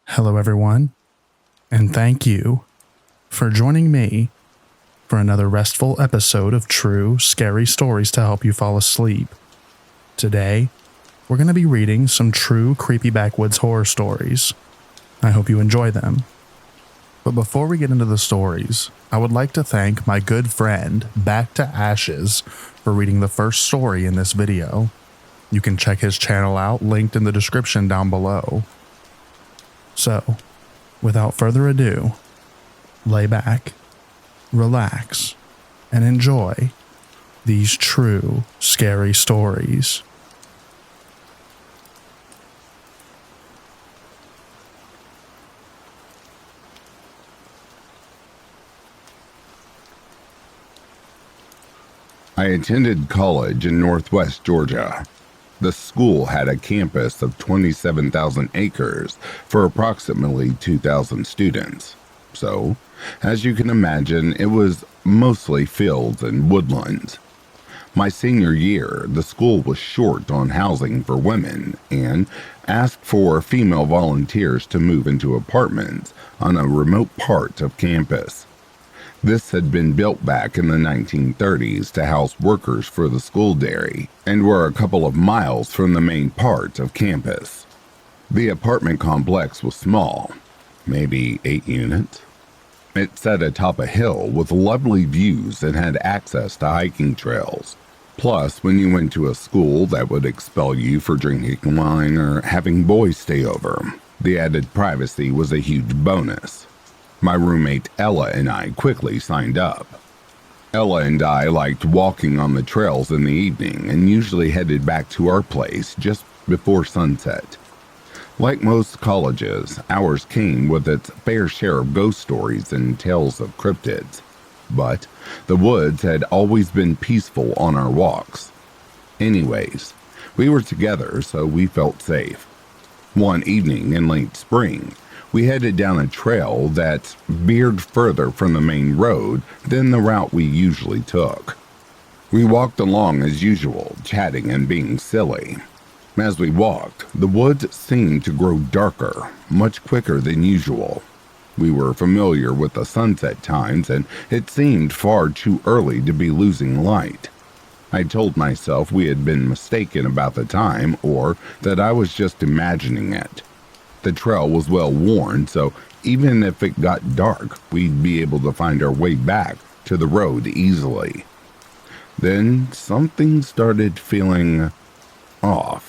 Hello, everyone, and thank you for joining me for another restful episode of True Scary Stories to help you fall asleep. Today, we're going to be reading some true creepy backwoods horror stories. I hope you enjoy them. But before we get into the stories, I would like to thank my good friend Back to Ashes for reading the first story in this video. You can check his channel out, linked in the description down below. So, without further ado, lay back, relax, and enjoy these true scary stories. I attended college in Northwest Georgia. The school had a campus of 27,000 acres for approximately 2,000 students. So, as you can imagine, it was mostly fields and woodlands. My senior year, the school was short on housing for women and asked for female volunteers to move into apartments on a remote part of campus. This had been built back in the 1930s to house workers for the school dairy and were a couple of miles from the main part of campus. The apartment complex was small, maybe 8 units. It sat atop a hill with lovely views and had access to hiking trails. Plus, when you went to a school that would expel you for drinking wine or having boys stay over, the added privacy was a huge bonus. My roommate Ella and I quickly signed up. Ella and I liked walking on the trails in the evening and usually headed back to our place just before sunset. Like most colleges, ours came with its fair share of ghost stories and tales of cryptids. But the woods had always been peaceful on our walks. Anyways, we were together, so we felt safe. One evening in late spring, we headed down a trail that veered further from the main road than the route we usually took. We walked along as usual, chatting and being silly. As we walked, the woods seemed to grow darker, much quicker than usual. We were familiar with the sunset times, and it seemed far too early to be losing light. I told myself we had been mistaken about the time, or that I was just imagining it. The trail was well worn, so even if it got dark, we'd be able to find our way back to the road easily. Then something started feeling off.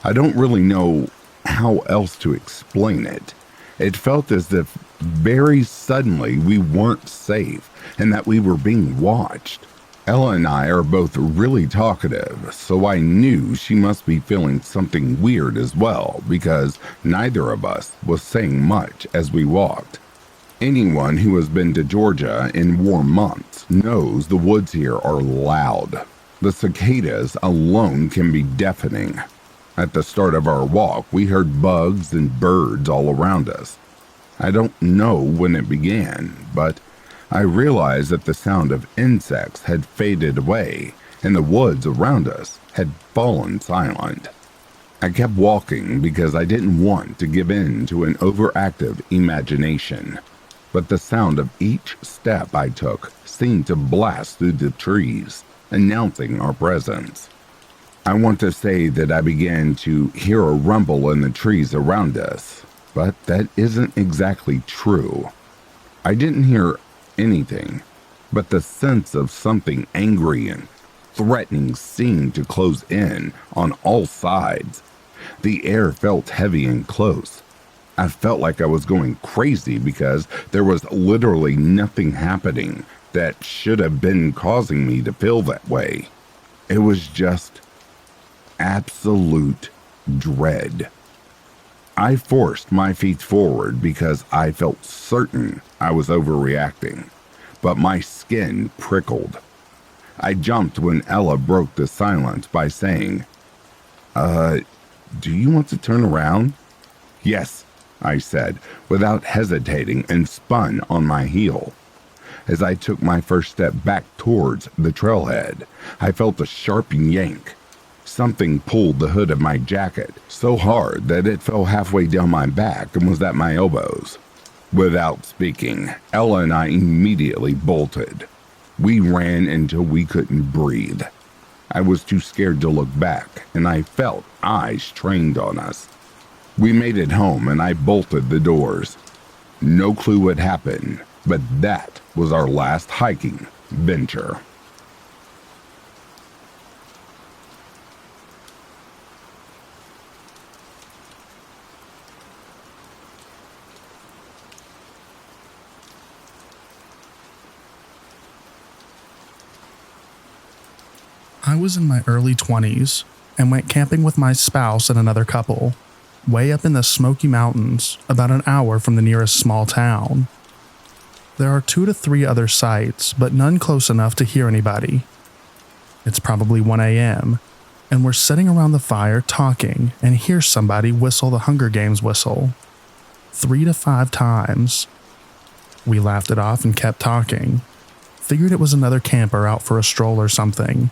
I don't really know how else to explain it. It felt as if very suddenly we weren't safe and that we were being watched. Ella and I are both really talkative, so I knew she must be feeling something weird as well, because neither of us was saying much as we walked. Anyone who has been to Georgia in warm months knows the woods here are loud. The cicadas alone can be deafening. At the start of our walk, we heard bugs and birds all around us. I don't know when it began, but I realized that the sound of insects had faded away and the woods around us had fallen silent. I kept walking because I didn't want to give in to an overactive imagination, but the sound of each step I took seemed to blast through the trees, announcing our presence. I want to say that I began to hear a rumble in the trees around us, but that isn't exactly true. I didn't hear anything, but the sense of something angry and threatening seemed to close in on all sides. The air felt heavy and close. I felt like I was going crazy because there was literally nothing happening that should have been causing me to feel that way. It was just absolute dread. I forced my feet forward because I felt certain I was overreacting, but my skin prickled. I jumped when Ella broke the silence by saying, do you want to turn around?" "Yes," I said, without hesitating, and spun on my heel. As I took my first step back towards the trailhead, I felt a sharp yank. Something pulled the hood of my jacket so hard that it fell halfway down my back and was at my elbows. Without speaking, Ella and I immediately bolted. We ran until we couldn't breathe. I was too scared to look back, and I felt eyes trained on us. We made it home, and I bolted the doors. No clue what happened, but that was our last hiking venture. I was in my early 20s and went camping with my spouse and another couple, way up in the Smoky Mountains, about an hour from the nearest small town. There are 2 to 3 other sites, but none close enough to hear anybody. It's probably 1 a.m., and we're sitting around the fire talking and hear somebody whistle the Hunger Games whistle 3 to 5 times. We laughed it off and kept talking. Figured it was another camper out for a stroll or something.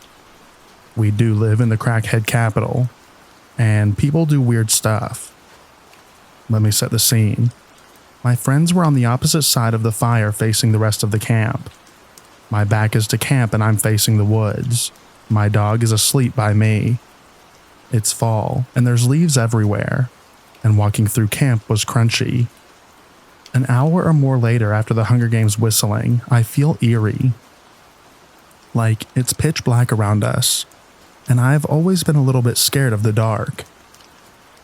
We do live in the crackhead capital, and people do weird stuff. Let me set the scene. My friends were on the opposite side of the fire facing the rest of the camp. My back is to camp and I'm facing the woods. My dog is asleep by me. It's fall and there's leaves everywhere, and walking through camp was crunchy. An hour or more later after the Hunger Games whistling, I feel eerie. Like it's pitch black around us, and I've always been a little bit scared of the dark.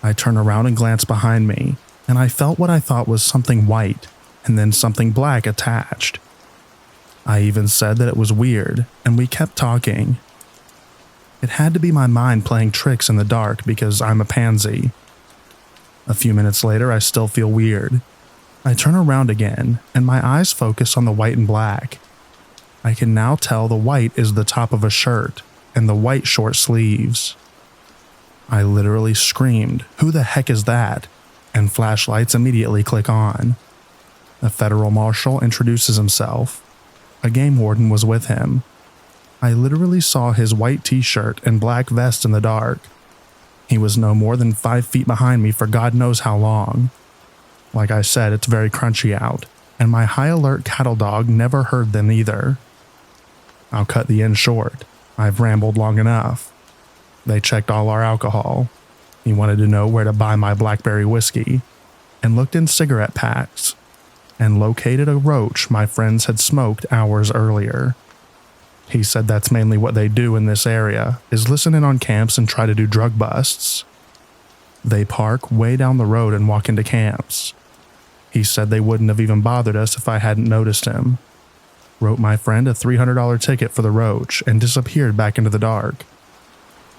I turn around and glance behind me, and I felt what I thought was something white and then something black attached. I even said that it was weird, and we kept talking. It had to be my mind playing tricks in the dark because I'm a pansy. A few minutes later, I still feel weird. I turn around again, and my eyes focus on the white and black. I can now tell the white is the top of a shirt, and the white short sleeves. I literally screamed, "Who the heck is that?" And flashlights immediately click on. A federal marshal introduces himself. A game warden was with him. I literally saw his white t-shirt and black vest in the dark. He was no more than 5 feet behind me for God knows how long. Like I said, it's very crunchy out, and my high alert cattle dog never heard them either. I'll cut the end short. I've rambled long enough. They checked all our alcohol. He wanted to know where to buy my blackberry whiskey, and looked in cigarette packs, and located a roach my friends had smoked hours earlier. He said that's mainly what they do in this area, is listen in on camps and try to do drug busts. They park way down the road and walk into camps. He said they wouldn't have even bothered us if I hadn't noticed him. Wrote my friend a $300 ticket for the roach and disappeared back into the dark.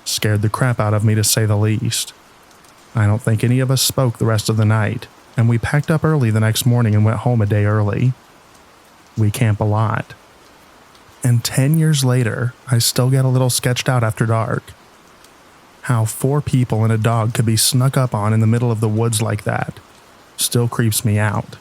Scared the crap out of me to say the least. I don't think any of us spoke the rest of the night, and we packed up early the next morning and went home a day early. We camp a lot. And 10 years later, I still get a little sketched out after dark. How 4 people and a dog could be snuck up on in the middle of the woods like that still creeps me out.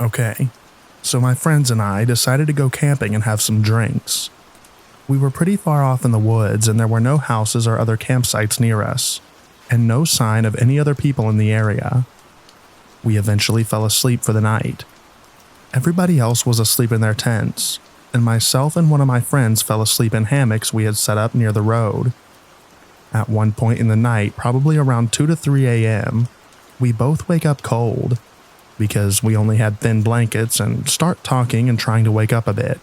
Okay, so my friends and I decided to go camping and have some drinks. We were pretty far off in the woods and there were no houses or other campsites near us, and no sign of any other people in the area. We eventually fell asleep for the night. Everybody else was asleep in their tents, and myself and one of my friends fell asleep in hammocks we had set up near the road. At one point in the night, probably around 2 to 3 a.m., we both wake up cold, because we only had thin blankets, and start talking and trying to wake up a bit.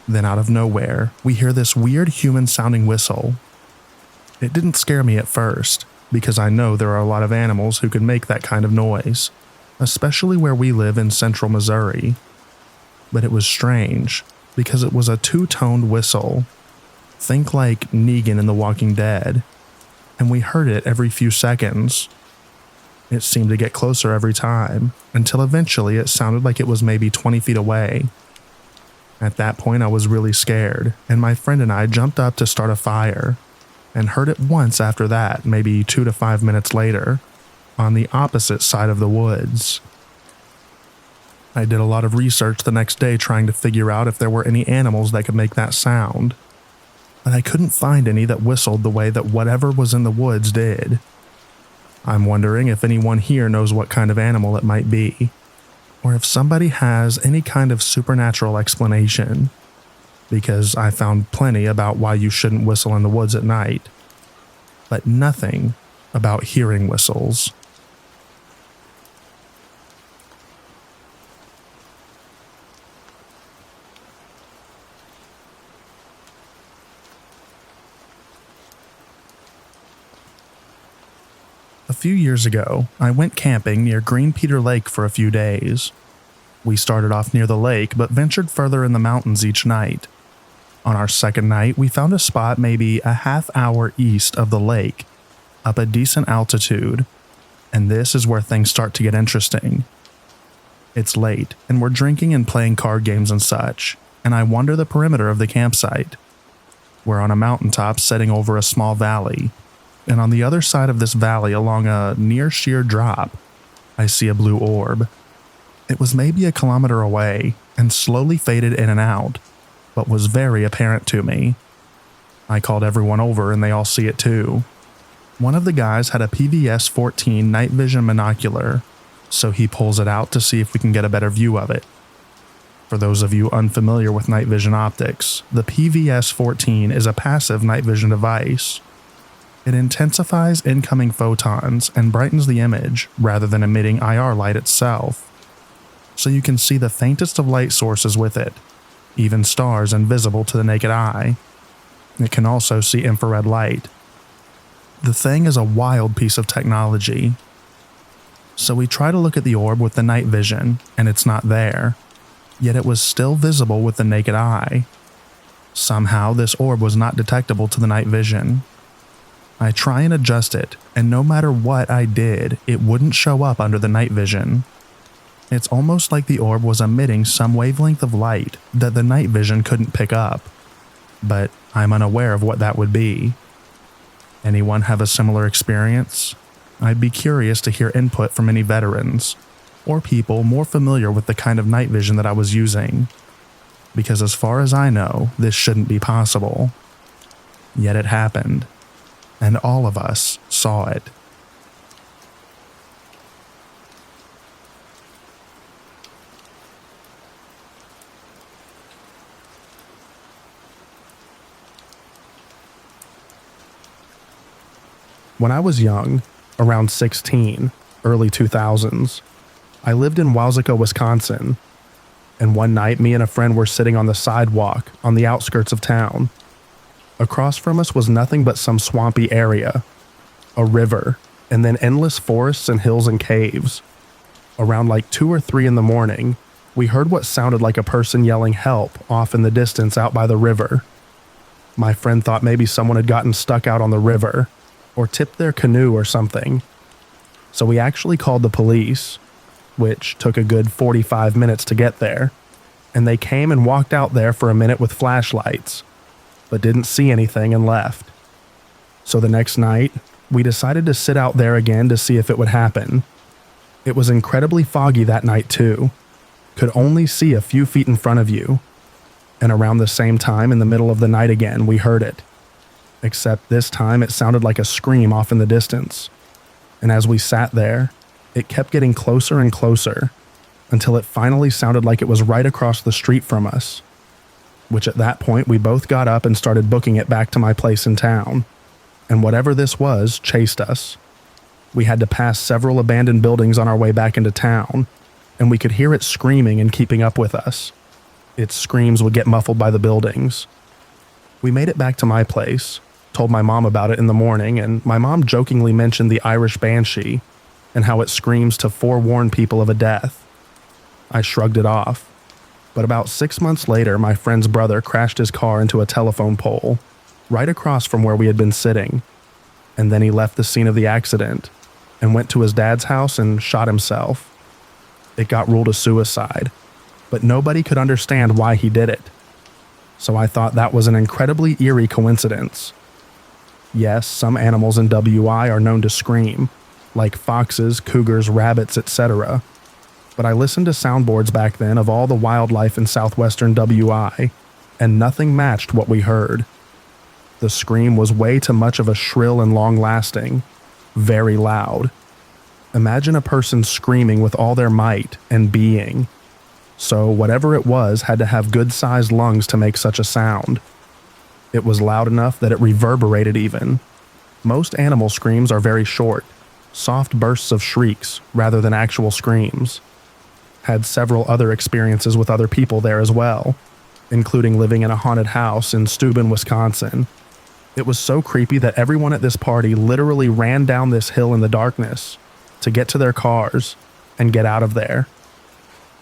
Then out of nowhere, we hear this weird human-sounding whistle. It didn't scare me at first, because I know there are a lot of animals who can make that kind of noise, especially where we live in central Missouri. But it was strange, because it was a 2-toned whistle. Think like Negan in The Walking Dead. And we heard it every few seconds. It seemed to get closer every time, until eventually it sounded like it was maybe 20 feet away. At that point, I was really scared, and my friend and I jumped up to start a fire, and heard it once after that, maybe 2 to 5 minutes later, on the opposite side of the woods. I did a lot of research the next day trying to figure out if there were any animals that could make that sound, but I couldn't find any that whistled the way that whatever was in the woods did. I'm wondering if anyone here knows what kind of animal it might be, or if somebody has any kind of supernatural explanation, because I found plenty about why you shouldn't whistle in the woods at night, but nothing about hearing whistles. A few years ago, I went camping near Green Peter Lake for a few days. We started off near the lake, but ventured further in the mountains each night. On our second night, we found a spot maybe a half hour east of the lake, up a decent altitude, and this is where things start to get interesting. It's late, and we're drinking and playing card games and such, and I wander the perimeter of the campsite. We're on a mountaintop setting over a small valley, and on the other side of this valley along a near sheer drop, I see a blue orb. It was maybe a kilometer away and slowly faded in and out, but was very apparent to me. I called everyone over and they all see it too. One of the guys had a PVS 14 night vision monocular, so he pulls it out to see if we can get a better view of it. For those of you unfamiliar with night vision optics, the PVS 14 is a passive night vision device. It intensifies incoming photons and brightens the image rather than emitting IR light itself, so you can see the faintest of light sources with it, even stars invisible to the naked eye. It can also see infrared light. The thing is a wild piece of technology. So we try to look at the orb with the night vision, and it's not there, yet it was still visible with the naked eye. Somehow this orb was not detectable to the night vision. I try and adjust it, and no matter what I did, it wouldn't show up under the night vision. It's almost like the orb was emitting some wavelength of light that the night vision couldn't pick up, but I'm unaware of what that would be. Anyone have a similar experience? I'd be curious to hear input from any veterans, or people more familiar with the kind of night vision that I was using, because as far as I know, this shouldn't be possible. Yet it happened, and all of us saw it. When I was young, around 16, early 2000s, I lived in Wauzeka, Wisconsin, and one night me and a friend were sitting on the sidewalk on the outskirts of town. Across from us was nothing but some swampy area, a river, and then endless forests and hills and caves. Around like 2 or 3 in the morning, we heard what sounded like a person yelling help off in the distance out by the river. My friend thought maybe someone had gotten stuck out on the river, or tipped their canoe or something. So we actually called the police, which took a good 45 minutes to get there, and they came and walked out there for a minute with flashlights, but didn't see anything and left. So the next night, we decided to sit out there again to see if it would happen. It was incredibly foggy that night too. Could only see a few feet in front of you. And around the same time in the middle of the night again, we heard it. Except this time it sounded like a scream off in the distance. And as we sat there, it kept getting closer and closer, until it finally sounded like it was right across the street from us. Which at that point we both got up and started booking it back to my place in town. And whatever this was chased us. We had to pass several abandoned buildings on our way back into town, and we could hear it screaming and keeping up with us. Its screams would get muffled by the buildings. We made it back to my place, told my mom about it in the morning, and my mom jokingly mentioned the Irish Banshee and how it screams to forewarn people of a death. I shrugged it off, but about 6 months later, my friend's brother crashed his car into a telephone pole right across from where we had been sitting, and then he left the scene of the accident and went to his dad's house and shot himself. It got ruled a suicide, but nobody could understand why he did it. So I thought that was an incredibly eerie coincidence. Yes, some animals in WI are known to scream, like foxes, cougars, rabbits, etc. But I listened to soundboards back then of all the wildlife in southwestern WI, and nothing matched what we heard. The scream was way too much of a shrill and long-lasting, very loud. Imagine a person screaming with all their might and being. So whatever it was had to have good-sized lungs to make such a sound. It was loud enough that it reverberated even. Most animal screams are very short, soft bursts of shrieks rather than actual screams. Had several other experiences with other people there as well, including living in a haunted house in Steuben, Wisconsin. It was so creepy that everyone at this party literally ran down this hill in the darkness to get to their cars and get out of there.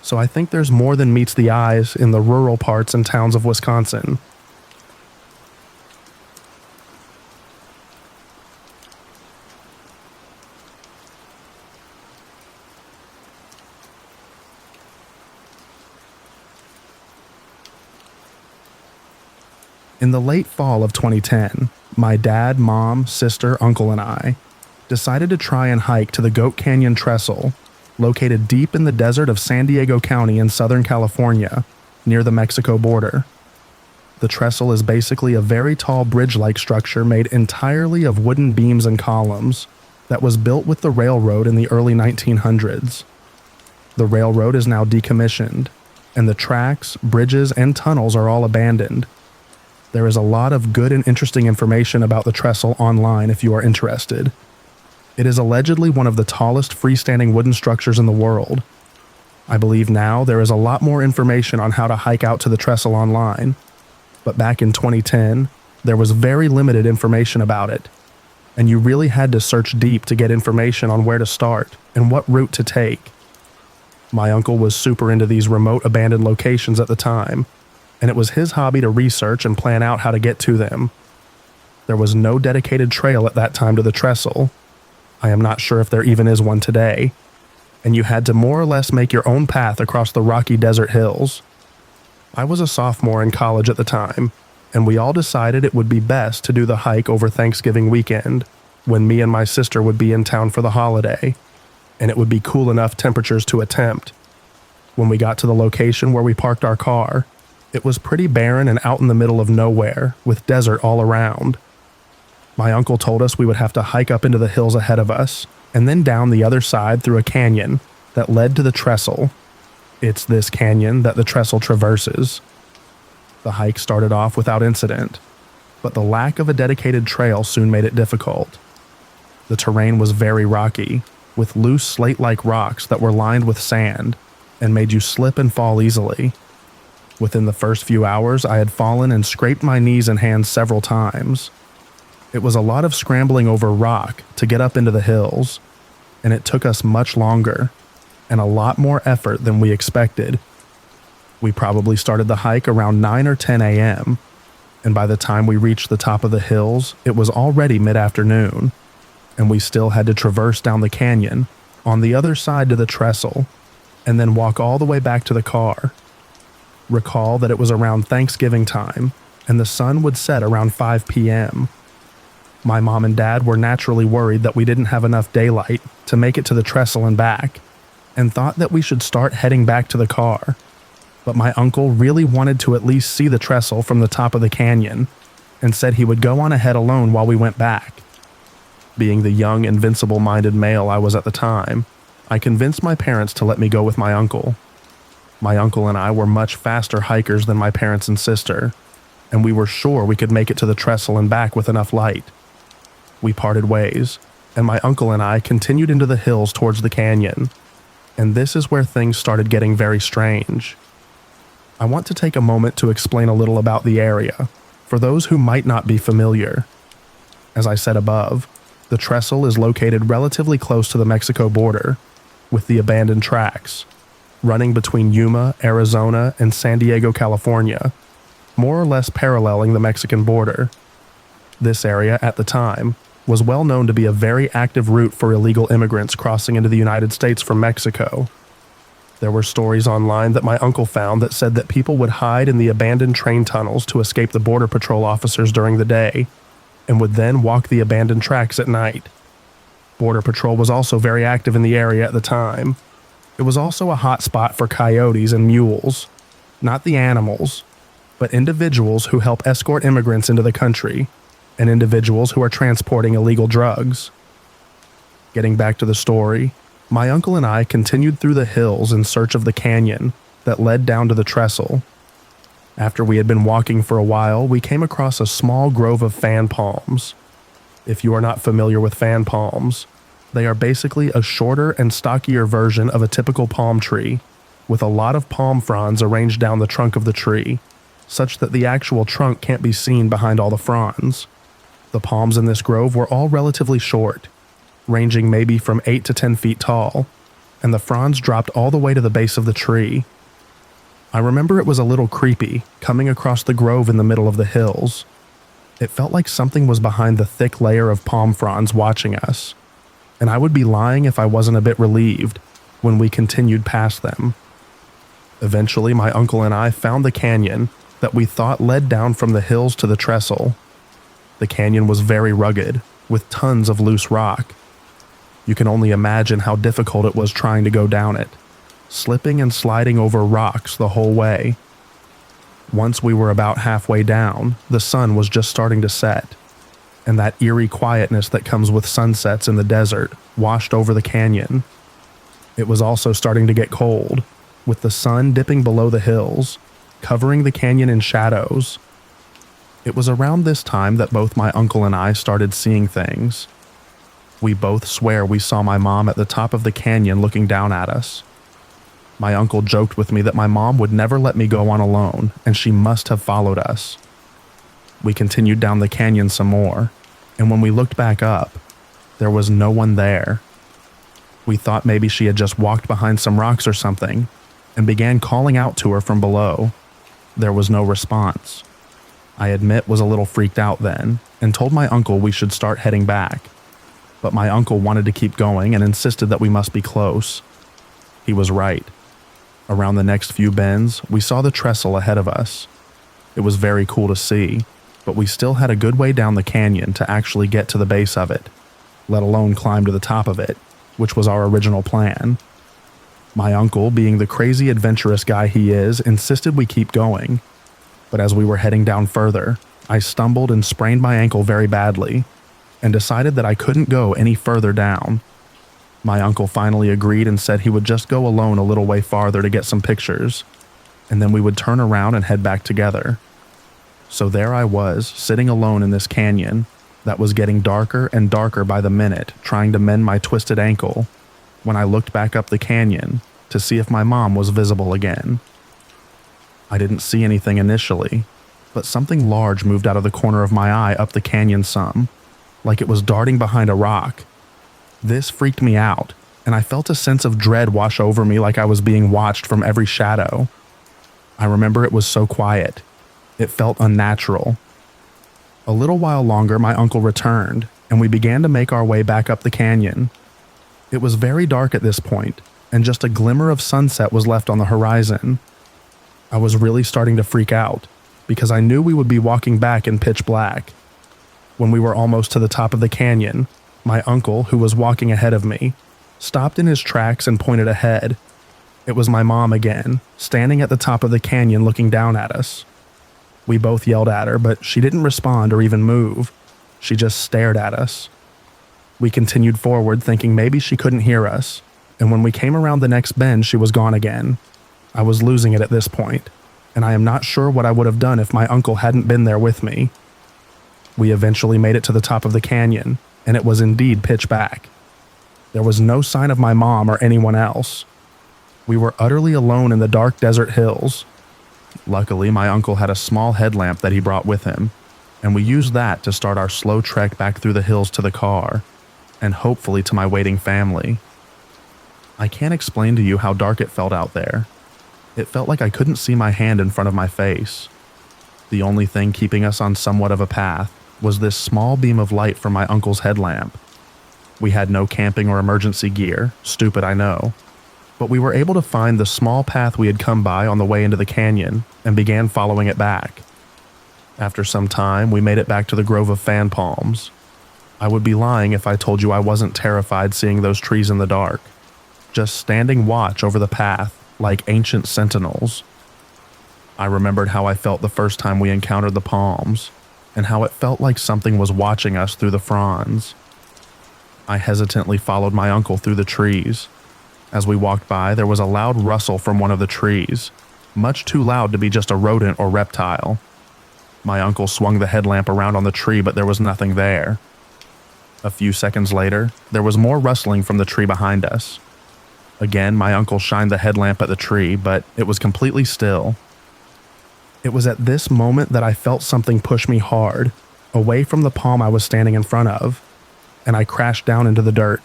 So I think there's more than meets the eyes in the rural parts and towns of Wisconsin. In the late fall of 2010, my dad, mom, sister, uncle, and I decided to try and hike to the Goat Canyon Trestle, located deep in the desert of San Diego County in Southern California, near the Mexico border. The trestle is basically a very tall bridge-like structure made entirely of wooden beams and columns that was built with the railroad in the early 1900s. The railroad is now decommissioned, and the tracks, bridges, and tunnels are all abandoned. There is a lot of good and interesting information about the trestle online if you are interested. It is allegedly one of the tallest freestanding wooden structures in the world. I believe now there is a lot more information on how to hike out to the trestle online, but back in 2010, there was very limited information about it, and you really had to search deep to get information on where to start and what route to take. My uncle was super into these remote abandoned locations at the time, and it was his hobby to research and plan out how to get to them. There was no dedicated trail at that time to the trestle. I am not sure if there even is one today, and you had to more or less make your own path across the rocky desert hills. I was a sophomore in college at the time, and we all decided it would be best to do the hike over Thanksgiving weekend, when me and my sister would be in town for the holiday, and it would be cool enough temperatures to attempt. When we got to the location where we parked our car, it was pretty barren and out in the middle of nowhere, with desert all around. My uncle told us we would have to hike up into the hills ahead of us, and then down the other side through a canyon that led to the trestle. It's this canyon that the trestle traverses. The hike started off without incident, but the lack of a dedicated trail soon made it difficult. The terrain was very rocky, with loose slate-like rocks that were lined with sand, and made you slip and fall easily. Within the first few hours, I had fallen and scraped my knees and hands several times. It was a lot of scrambling over rock to get up into the hills, and it took us much longer, and a lot more effort than we expected. We probably started the hike around 9 or 10 a.m., and by the time we reached the top of the hills, it was already mid-afternoon, and we still had to traverse down the canyon on the other side to the trestle, and then walk all the way back to the car. Recall that it was around Thanksgiving time, and the sun would set around 5 p.m. My mom and dad were naturally worried that we didn't have enough daylight to make it to the trestle and back, and thought that we should start heading back to the car. But my uncle really wanted to at least see the trestle from the top of the canyon, and said he would go on ahead alone while we went back. Being the young, invincible-minded male I was at the time, I convinced my parents to let me go with my uncle. My uncle and I were much faster hikers than my parents and sister, and we were sure we could make it to the trestle and back with enough light. We parted ways, and my uncle and I continued into the hills towards the canyon, and this is where things started getting very strange. I want to take a moment to explain a little about the area, for those who might not be familiar. As I said above, the trestle is located relatively close to the Mexico border, with the abandoned tracks, running between Yuma, Arizona, and San Diego, California, more or less paralleling the Mexican border. This area, at the time, was well known to be a very active route for illegal immigrants crossing into the United States from Mexico. There were stories online that my uncle found that said that people would hide in the abandoned train tunnels to escape the Border Patrol officers during the day, and would then walk the abandoned tracks at night. Border Patrol was also very active in the area at the time. It was also a hot spot for coyotes and mules, not the animals, but individuals who help escort immigrants into the country, and individuals who are transporting illegal drugs. Getting back to the story, my uncle and I continued through the hills in search of the canyon that led down to the trestle. After we had been walking for a while, we came across a small grove of fan palms. If you are not familiar with fan palms, they are basically a shorter and stockier version of a typical palm tree, with a lot of palm fronds arranged down the trunk of the tree, such that the actual trunk can't be seen behind all the fronds. The palms in this grove were all relatively short, ranging maybe from 8 to 10 feet tall, and the fronds dropped all the way to the base of the tree. I remember it was a little creepy, coming across the grove in the middle of the hills. It felt like something was behind the thick layer of palm fronds watching us, and I would be lying if I wasn't a bit relieved when we continued past them. Eventually, my uncle and I found the canyon that we thought led down from the hills to the trestle. The canyon was very rugged, with tons of loose rock. You can only imagine how difficult it was trying to go down it, slipping and sliding over rocks the whole way. Once we were about halfway down, the sun was just starting to set, and that eerie quietness that comes with sunsets in the desert washed over the canyon. It was also starting to get cold, with the sun dipping below the hills, covering the canyon in shadows. It was around this time that both my uncle and I started seeing things. We both swear we saw my mom at the top of the canyon looking down at us. My uncle joked with me that my mom would never let me go on alone, and she must have followed us. We continued down the canyon some more, and when we looked back up, there was no one there. We thought maybe she had just walked behind some rocks or something, and began calling out to her from below. There was no response. I admit was a little freaked out then, and told my uncle we should start heading back. But my uncle wanted to keep going and insisted that we must be close. He was right. Around the next few bends, we saw the trestle ahead of us. It was very cool to see, but we still had a good way down the canyon to actually get to the base of it, let alone climb to the top of it, which was our original plan. My uncle, being the crazy adventurous guy he is, insisted we keep going. But as we were heading down further, I stumbled and sprained my ankle very badly, and decided that I couldn't go any further down. My uncle finally agreed and said he would just go alone a little way farther to get some pictures, and then we would turn around and head back together. So there I was, sitting alone in this canyon that was getting darker and darker by the minute, trying to mend my twisted ankle, when I looked back up the canyon to see if my mom was visible again. I didn't see anything initially, but something large moved out of the corner of my eye up the canyon some, like it was darting behind a rock. This freaked me out, and I felt a sense of dread wash over me like I was being watched from every shadow. I remember it was so quiet. It felt unnatural. A little while longer, my uncle returned, and we began to make our way back up the canyon. It was very dark at this point, and just a glimmer of sunset was left on the horizon. I was really starting to freak out, because I knew we would be walking back in pitch black. When we were almost to the top of the canyon, my uncle, who was walking ahead of me, stopped in his tracks and pointed ahead. It was my mom again, standing at the top of the canyon looking down at us. We both yelled at her, but she didn't respond or even move. She just stared at us. We continued forward, thinking maybe she couldn't hear us, and when we came around the next bend, she was gone again. I was losing it at this point, and I am not sure what I would have done if my uncle hadn't been there with me. We eventually made it to the top of the canyon, and it was indeed pitch black. There was no sign of my mom or anyone else. We were utterly alone in the dark desert hills. Luckily, my uncle had a small headlamp that he brought with him, and we used that to start our slow trek back through the hills to the car, and hopefully to my waiting family. I can't explain to you how dark it felt out there. It felt like I couldn't see my hand in front of my face. The only thing keeping us on somewhat of a path was this small beam of light from my uncle's headlamp. We had no camping or emergency gear, stupid I know, but we were able to find the small path we had come by on the way into the canyon and began following it back. After some time, we made it back to the grove of fan palms. I would be lying if I told you I wasn't terrified seeing those trees in the dark, just standing watch over the path like ancient sentinels. I remembered how I felt the first time we encountered the palms, and how it felt like something was watching us through the fronds. I hesitantly followed my uncle through the trees. As we walked by, there was a loud rustle from one of the trees, much too loud to be just a rodent or reptile. My uncle swung the headlamp around on the tree, but there was nothing there. A few seconds later, there was more rustling from the tree behind us. Again, my uncle shined the headlamp at the tree, but it was completely still. It was at this moment that I felt something push me hard, away from the palm I was standing in front of, and I crashed down into the dirt.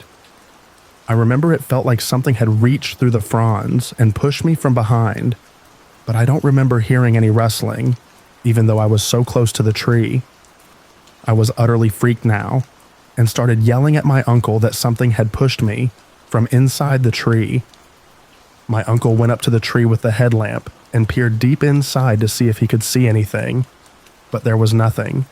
I remember it felt like something had reached through the fronds and pushed me from behind, but I don't remember hearing any rustling, even though I was so close to the tree. I was utterly freaked now, and started yelling at my uncle that something had pushed me from inside the tree. My uncle went up to the tree with the headlamp and peered deep inside to see if he could see anything, but there was nothing.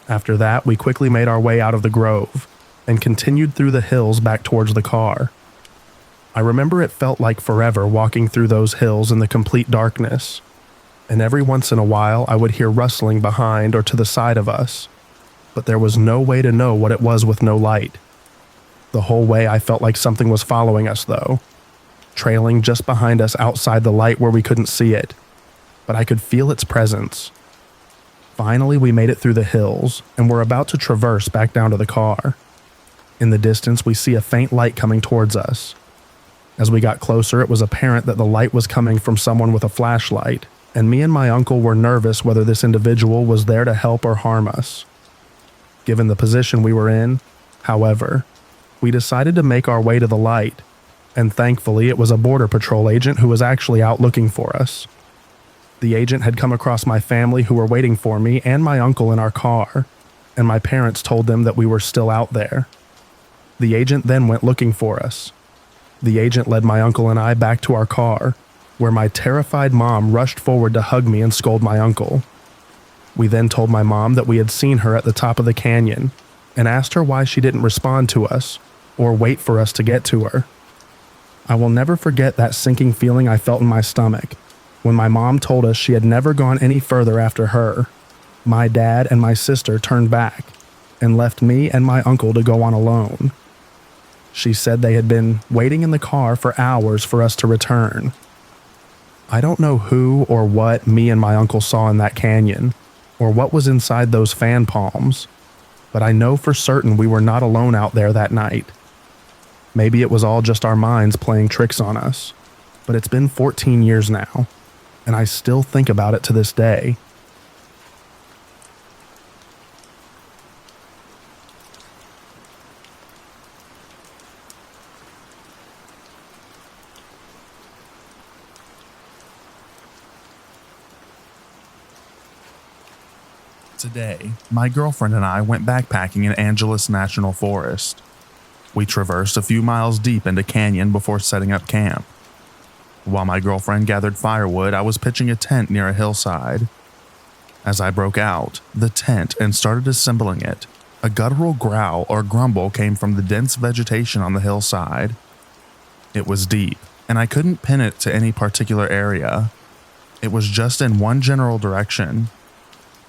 After that, we quickly made our way out of the grove and continued through the hills back towards the car. I remember it felt like forever walking through those hills in the complete darkness, and every once in a while I would hear rustling behind or to the side of us, but there was no way to know what it was with no light. The whole way I felt like something was following us though, trailing just behind us outside the light where we couldn't see it, but I could feel its presence. Finally, we made it through the hills and were about to traverse back down to the car. In the distance, we see a faint light coming towards us. As we got closer, it was apparent that the light was coming from someone with a flashlight, and me and my uncle were nervous whether this individual was there to help or harm us. Given the position we were in, however, we decided to make our way to the light, and thankfully it was a border patrol agent who was actually out looking for us. The agent had come across my family who were waiting for me and my uncle in our car, and my parents told them that we were still out there. The agent then went looking for us. The agent led my uncle and I back to our car, where my terrified mom rushed forward to hug me and scold my uncle. We then told my mom that we had seen her at the top of the canyon and asked her why she didn't respond to us or wait for us to get to her. I will never forget that sinking feeling I felt in my stomach when my mom told us she had never gone any further after her. My dad and my sister turned back and left me and my uncle to go on alone. She said they had been waiting in the car for hours for us to return. I don't know who or what me and my uncle saw in that canyon, or what was inside those fan palms, but I know for certain we were not alone out there that night. Maybe it was all just our minds playing tricks on us, but it's been 14 years now, and I still think about it to this day. Today, my girlfriend and I went backpacking in Angeles National Forest. We traversed a few miles deep into canyon before setting up camp. While my girlfriend gathered firewood, I was pitching a tent near a hillside. As I broke out the tent and started assembling it, a guttural growl or grumble came from the dense vegetation on the hillside. It was deep, and I couldn't pin it to any particular area. It was just in one general direction.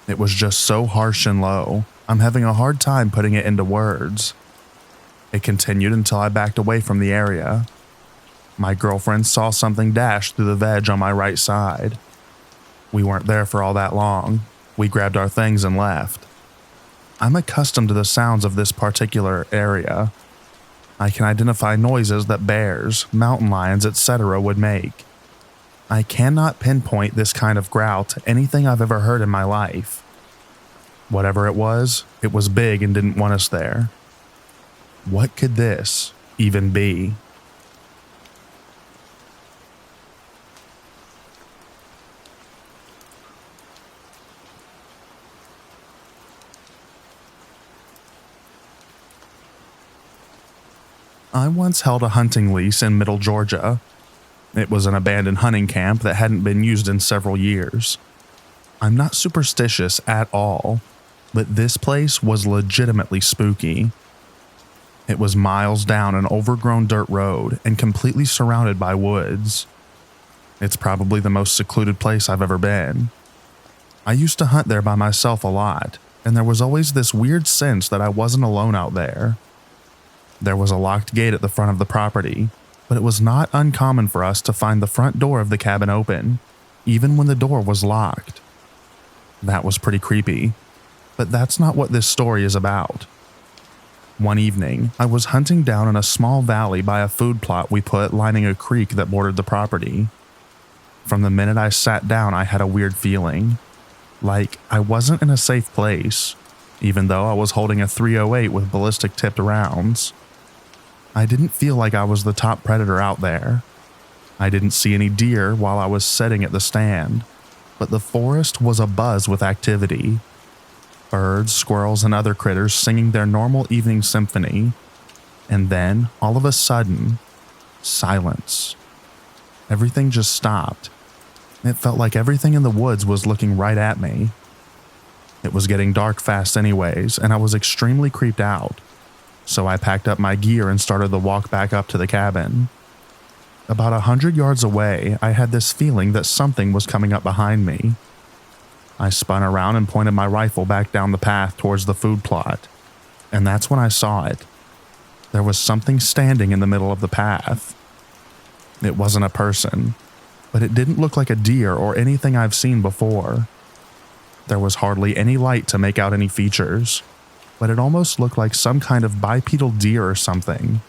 It was just so harsh and low, I'm having a hard time putting it into words. It continued until I backed away from the area. My girlfriend saw something dash through the veg on my right side. We weren't there for all that long. We grabbed our things and left. I'm accustomed to the sounds of this particular area. I can identify noises that bears, mountain lions, etc. would make. I cannot pinpoint this kind of growl to anything I've ever heard in my life. Whatever it was big and didn't want us there. What could this even be? I once held a hunting lease in Middle Georgia. It was an abandoned hunting camp that hadn't been used in several years. I'm not superstitious at all, but this place was legitimately spooky. It was miles down an overgrown dirt road and completely surrounded by woods. It's probably the most secluded place I've ever been. I used to hunt there by myself a lot, and there was always this weird sense that I wasn't alone out there. There was a locked gate at the front of the property, but it was not uncommon for us to find the front door of the cabin open, even when the door was locked. That was pretty creepy, but that's not what this story is about. One evening, I was hunting down in a small valley by a food plot we put lining a creek that bordered the property. From the minute I sat down, I had a weird feeling, like I wasn't in a safe place, even though I was holding a .308 with ballistic-tipped rounds. I didn't feel like I was the top predator out there. I didn't see any deer while I was sitting at the stand, but the forest was abuzz with activity. Birds, squirrels, and other critters singing their normal evening symphony. And then, all of a sudden, silence. Everything just stopped. It felt like everything in the woods was looking right at me. It was getting dark fast anyways, and I was extremely creeped out. So I packed up my gear and started the walk back up to the cabin. About 100 yards away, I had this feeling that something was coming up behind me. I spun around and pointed my rifle back down the path towards the food plot, and that's when I saw it. There was something standing in the middle of the path. It wasn't a person, but it didn't look like a deer or anything I've seen before. There was hardly any light to make out any features, but it almost looked like some kind of bipedal deer or something.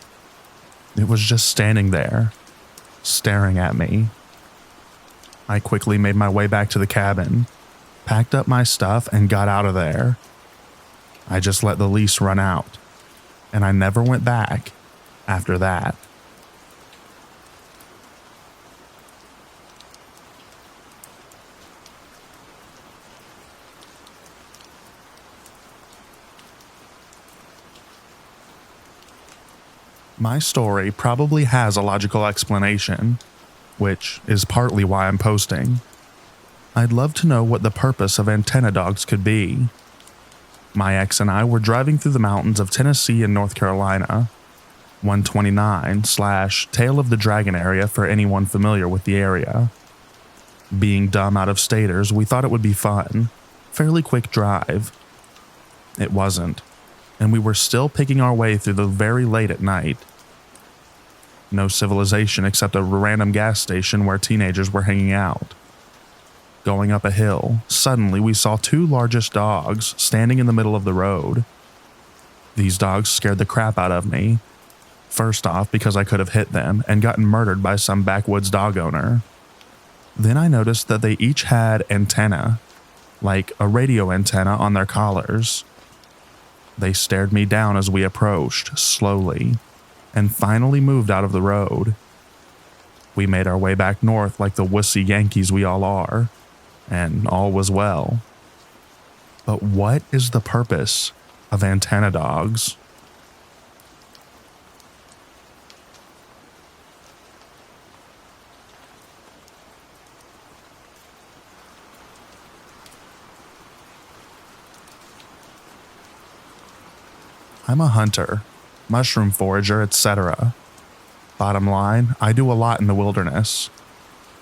It was just standing there, staring at me. I quickly made my way back to the cabin, packed up my stuff, and got out of there. I just let the lease run out, and I never went back after that. My story probably has a logical explanation, which is partly why I'm posting. I'd love to know what the purpose of antenna dogs could be. My ex and I were driving through the mountains of Tennessee and North Carolina, 129/Tail of the Dragon area for anyone familiar with the area. Being dumb out-of-staters, we thought it would be fun, fairly quick drive. It wasn't, and we were still picking our way through the very late at night. No civilization except a random gas station where teenagers were hanging out. Going up a hill, suddenly we saw two largest dogs standing in the middle of the road. These dogs scared the crap out of me. First off, because I could have hit them and gotten murdered by some backwoods dog owner. Then I noticed that they each had antennae, like a radio antenna on their collars. They stared me down as we approached, slowly, and finally moved out of the road. We made our way back north like the wussy Yankees we all are, and all was well. But what is the purpose of antenna dogs? I'm a hunter, mushroom forager, etc. Bottom line, I do a lot in the wilderness.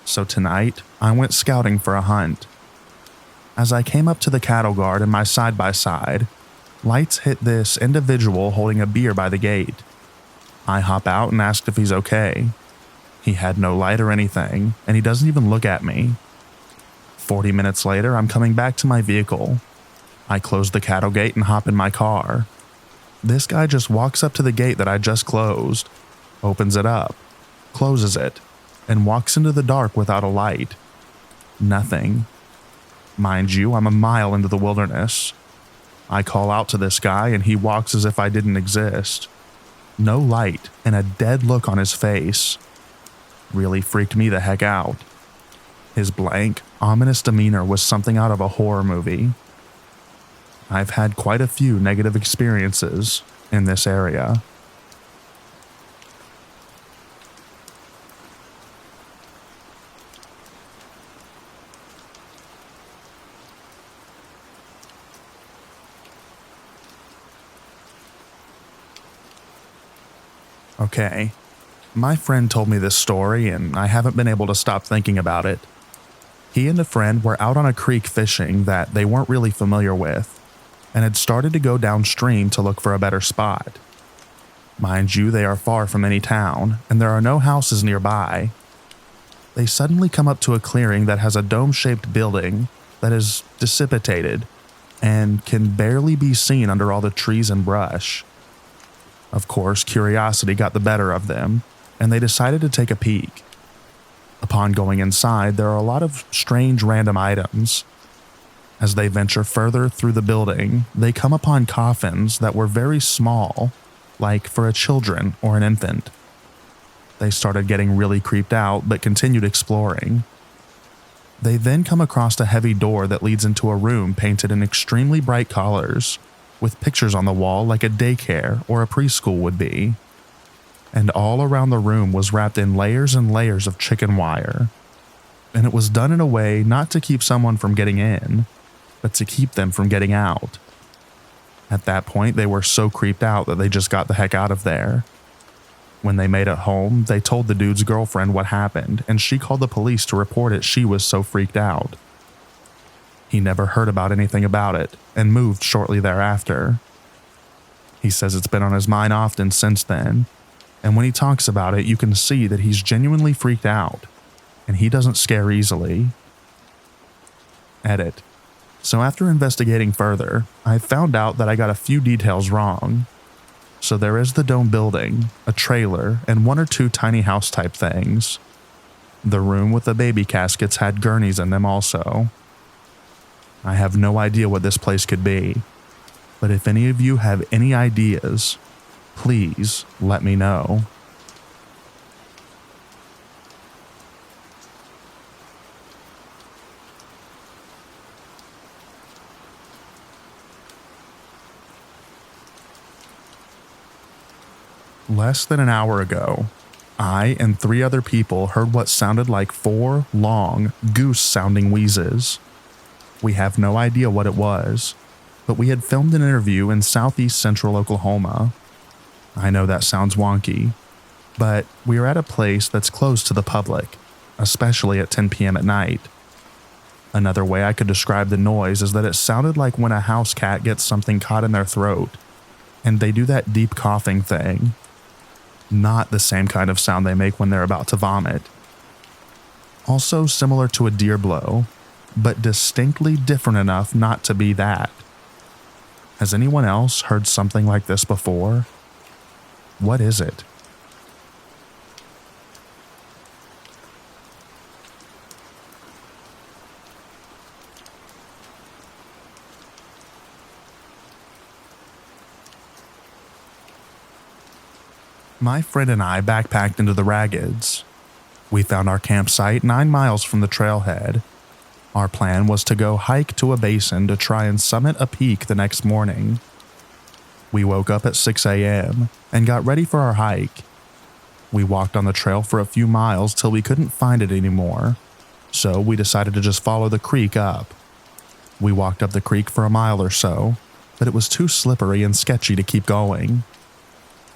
So tonight, I went scouting for a hunt. As I came up to the cattle guard in my side-by-side, lights hit this individual holding a beer by the gate. I hop out and asked if he's okay. He had no light or anything, and he doesn't even look at me. 40 minutes later, I'm coming back to my vehicle. I close the cattle gate and hop in my car. This guy just walks up to the gate that I just closed, opens it up, closes it, and walks into the dark without a light. Nothing. Mind you, I'm a mile into the wilderness. I call out to this guy and he walks as if I didn't exist. No light and a dead look on his face. Really freaked me the heck out. His blank, ominous demeanor was something out of a horror movie. I've had quite a few negative experiences in this area. Okay, my friend told me this story and I haven't been able to stop thinking about it. He and a friend were out on a creek fishing that they weren't really familiar with and had started to go downstream to look for a better spot. Mind you, they are far from any town and there are no houses nearby. They suddenly come up to a clearing that has a dome-shaped building that is dissipated and can barely be seen under all the trees and brush. Of course, curiosity got the better of them, and they decided to take a peek. Upon going inside, there are a lot of strange random items. As they venture further through the building, they come upon coffins that were very small, like for a children or an infant. They started getting really creeped out, but continued exploring. They then come across a heavy door that leads into a room painted in extremely bright colors, with pictures on the wall like a daycare or a preschool would be. And all around the room was wrapped in layers and layers of chicken wire. And it was done in a way not to keep someone from getting in, but to keep them from getting out. At that point, they were so creeped out that they just got the heck out of there. When they made it home, they told the dude's girlfriend what happened, and she called the police to report it. She was so freaked out. He never heard about anything about it, and moved shortly thereafter. He says it's been on his mind often since then, and when he talks about it, you can see that he's genuinely freaked out, and he doesn't scare easily. Edit. So after investigating further, I found out that I got a few details wrong. So there is the dome building, a trailer, and one or two tiny house type things. The room with the baby caskets had gurneys in them also. I have no idea what this place could be, but if any of you have any ideas, please let me know. Less than an hour ago, I and 3 other people heard what sounded like 4 long, goose-sounding wheezes. We have no idea what it was, but we had filmed an interview in southeast central Oklahoma. I know that sounds wonky, but we are at a place that's closed to the public, especially at 10 p.m. at night. Another way I could describe the noise is that it sounded like when a house cat gets something caught in their throat, and they do that deep coughing thing. Not the same kind of sound they make when they're about to vomit. Also similar to a deer blow, but distinctly different enough not to be that. Has anyone else heard something like this before? What is it? My friend and I backpacked into the Raggeds. We found our campsite 9 miles from the trailhead. Our plan was to go hike to a basin to try and summit a peak the next morning. We woke up at 6 a.m. and got ready for our hike. We walked on the trail for a few miles till we couldn't find it anymore, so we decided to just follow the creek up. We walked up the creek for a mile or so, but it was too slippery and sketchy to keep going.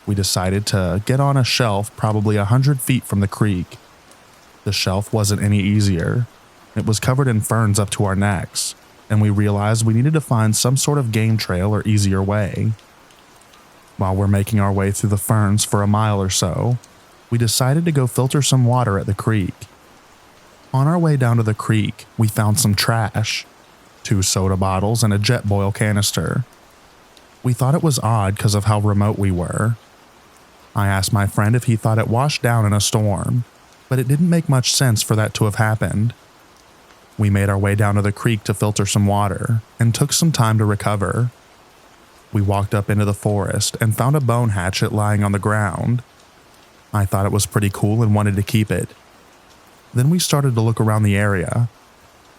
We decided to get on a shelf probably 100 feet from the creek. The shelf wasn't any easier. It was covered in ferns up to our necks, and we realized we needed to find some sort of game trail or easier way. While we're making our way through the ferns for a mile or so, we decided to go filter some water at the creek. On our way down to the creek, we found some trash, 2 soda bottles and a jet boil canister. We thought it was odd because of how remote we were. I asked my friend if he thought it washed down in a storm, but it didn't make much sense for that to have happened. We made our way down to the creek to filter some water and took some time to recover. We walked up into the forest and found a bone hatchet lying on the ground. I thought it was pretty cool and wanted to keep it. Then we started to look around the area.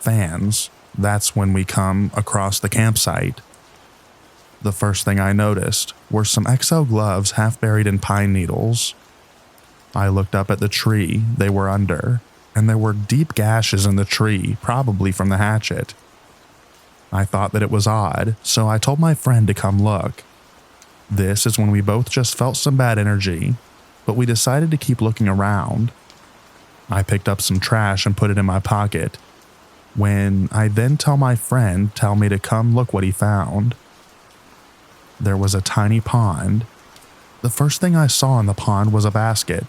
Fans, that's when we come across the campsite. The first thing I noticed were some XL gloves half buried in pine needles. I looked up at the tree they were under, and there were deep gashes in the tree, probably from the hatchet. I thought that it was odd, so I told my friend to come look. This is when we both just felt some bad energy, but we decided to keep looking around. I picked up some trash and put it in my pocket, when I then tell my friend me to come look what he found. There was a tiny pond. The first thing I saw in the pond was a basket,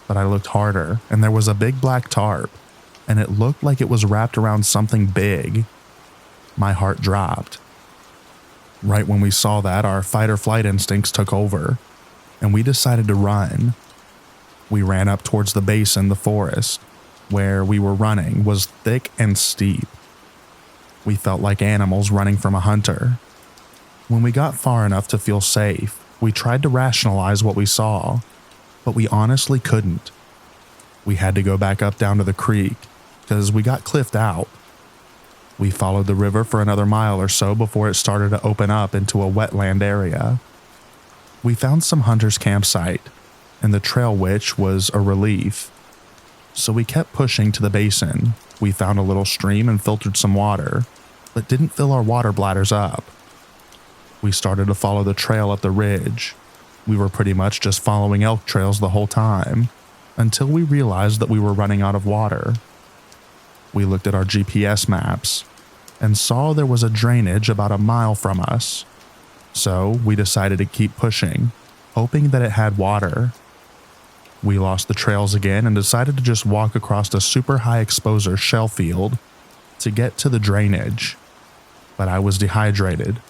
but I looked harder and there was a big black tarp, and it looked like it was wrapped around something big. My heart dropped. Right when we saw that, our fight or flight instincts took over, and we decided to run. We ran up towards the basin. The forest where we were running was thick and steep. We felt like animals running from a hunter. When we got far enough to feel safe, we tried to rationalize what we saw, but we honestly couldn't. We had to go back up down to the creek because we got cliffed out. We followed the river for another mile or so before it started to open up into a wetland area. We found some hunter's campsite, and the trail which was a relief. So we kept pushing to the basin. We found a little stream and filtered some water, but didn't fill our water bladders up. We started to follow the trail up the ridge. We were pretty much just following elk trails the whole time, until we realized that we were running out of water. We looked at our GPS maps and saw there was a drainage about a mile from us. So we decided to keep pushing, hoping that it had water. We lost the trails again and decided to just walk across a super high exposure shell field to get to the drainage. But I was dehydrated.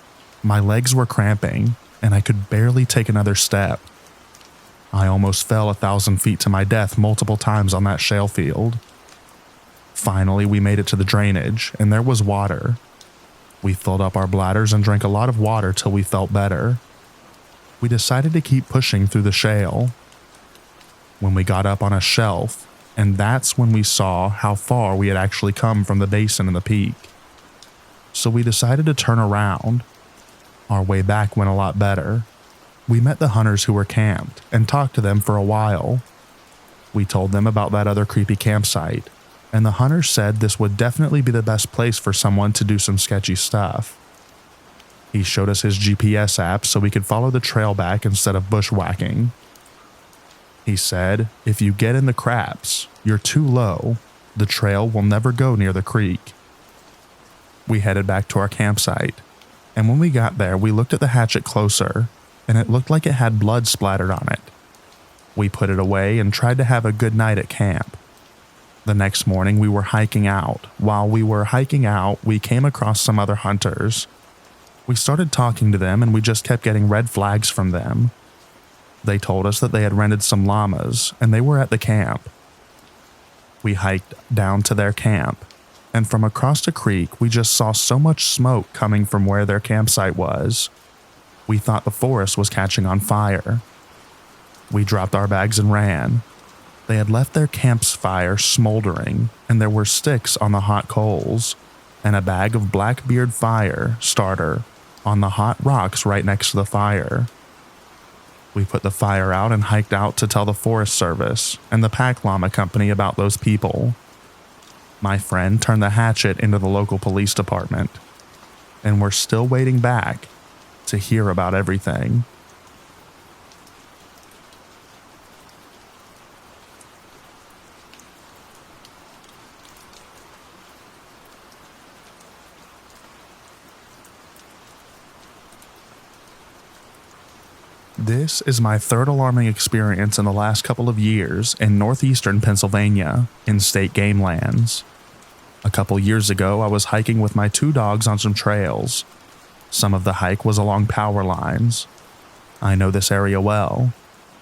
My legs were cramping and I could barely take another step. I almost fell 1,000 feet to my death multiple times on that shale field. Finally, we made it to the drainage, and there was water. We filled up our bladders and drank a lot of water till we felt better. We decided to keep pushing through the shale. When we got up on a shelf, and that's when we saw how far we had actually come from the basin and the peak. So we decided to turn around. Our way back went a lot better. We met the hunters who were camped and talked to them for a while. We told them about that other creepy campsite, and the hunters said this would definitely be the best place for someone to do some sketchy stuff. He showed us his GPS app so we could follow the trail back instead of bushwhacking. He said, if you get in the craps, you're too low, the trail will never go near the creek. We headed back to our campsite, and when we got there, we looked at the hatchet closer, and it looked like it had blood splattered on it. We put it away and tried to have a good night at camp. The next morning, we were hiking out. While we were hiking out, we came across some other hunters. We started talking to them, and we just kept getting red flags from them. They told us that they had rented some llamas, and they were at the camp. We hiked down to their camp, and from across the creek, we just saw so much smoke coming from where their campsite was. We thought the forest was catching on fire. We dropped our bags and ran. They had left their campfire smoldering, and there were sticks on the hot coals, and a bag of Blackbeard fire starter on the hot rocks right next to the fire. We put the fire out and hiked out to tell the Forest Service and the Pack Llama Company about those people. My friend turned the hatchet into the local police department, and we're still waiting back to hear about everything. This is my third alarming experience in the last couple of years in northeastern Pennsylvania, in state game lands. A couple years ago, I was hiking with my 2 dogs on some trails. Some of the hike was along power lines. I know this area well.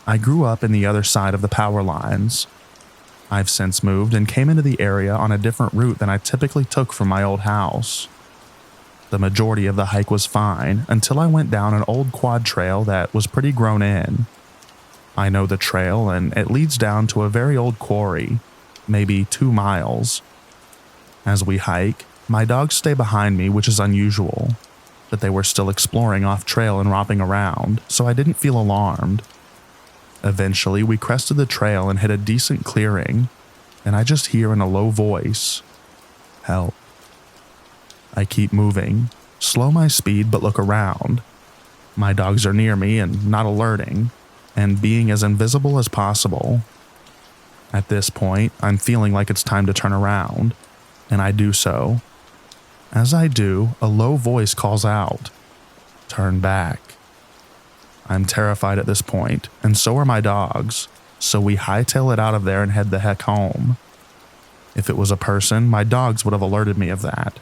I grew up in the other side of the power lines. I've since moved and came into the area on a different route than I typically took from my old house. The majority of the hike was fine until I went down an old quad trail that was pretty grown in. I know the trail, and it leads down to a very old quarry, maybe 2 miles. As we hike, my dogs stay behind me, which is unusual, but they were still exploring off trail and romping around, so I didn't feel alarmed. Eventually, we crested the trail and hit a decent clearing, and I just hear in a low voice, "Help." I keep moving, slow my speed but look around. My dogs are near me and not alerting. and being as invisible as possible. At this point, I'm feeling like it's time to turn around, and I do so. As I do, a low voice calls out, "Turn back." I'm terrified at this point, and so are my dogs, so we hightail it out of there and head the heck home. If it was a person, my dogs would have alerted me of that.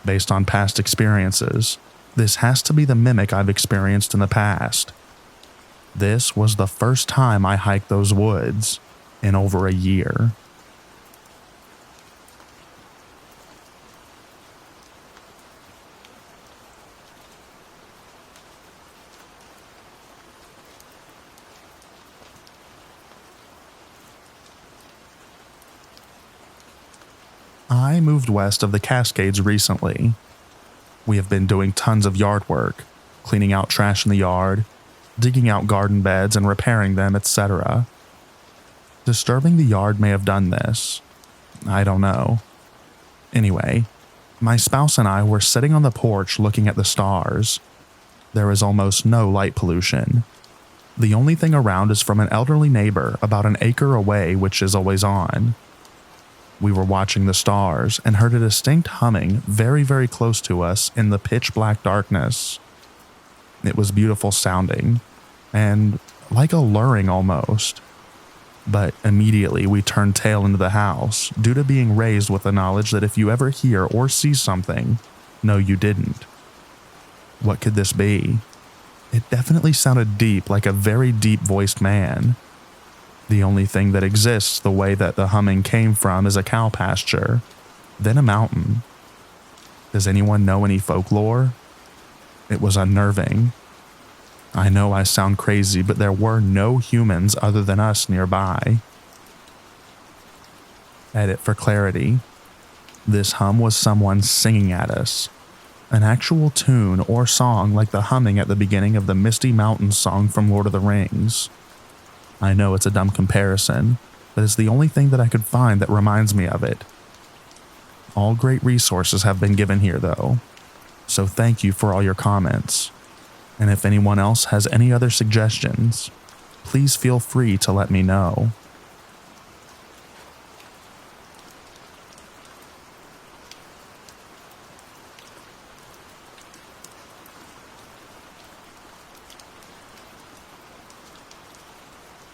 Based on past experiences, this has to be the mimic I've experienced in the past. This was the first time I hiked those woods in over a year. I moved west of the Cascades recently. We have been doing tons of yard work, cleaning out trash in the yard, digging out garden beds and repairing them, etc. Disturbing the yard may have done this. I don't know. Anyway, my spouse and I were sitting on the porch looking at the stars. There is almost no light pollution. The only thing around is from an elderly neighbor about an acre away, which is always on. We were watching the stars and heard a distinct humming very, very close to us in the pitch black darkness. It was beautiful sounding, and like alluring almost. But immediately we turned tail into the house due to being raised with the knowledge that if you ever hear or see something, no you didn't. What could this be? It definitely sounded deep, like a very deep-voiced man. The only thing that exists the way that the humming came from is a cow pasture, then a mountain. Does anyone know any folklore? It was unnerving. I know I sound crazy, but there were no humans other than us nearby. Edit for clarity. This hum was someone singing at us. An actual tune or song like the humming at the beginning of the Misty Mountains song from Lord of the Rings. I know it's a dumb comparison, but it's the only thing that I could find that reminds me of it. All great resources have been given here though, so thank you for all your comments. And if anyone else has any other suggestions, please feel free to let me know.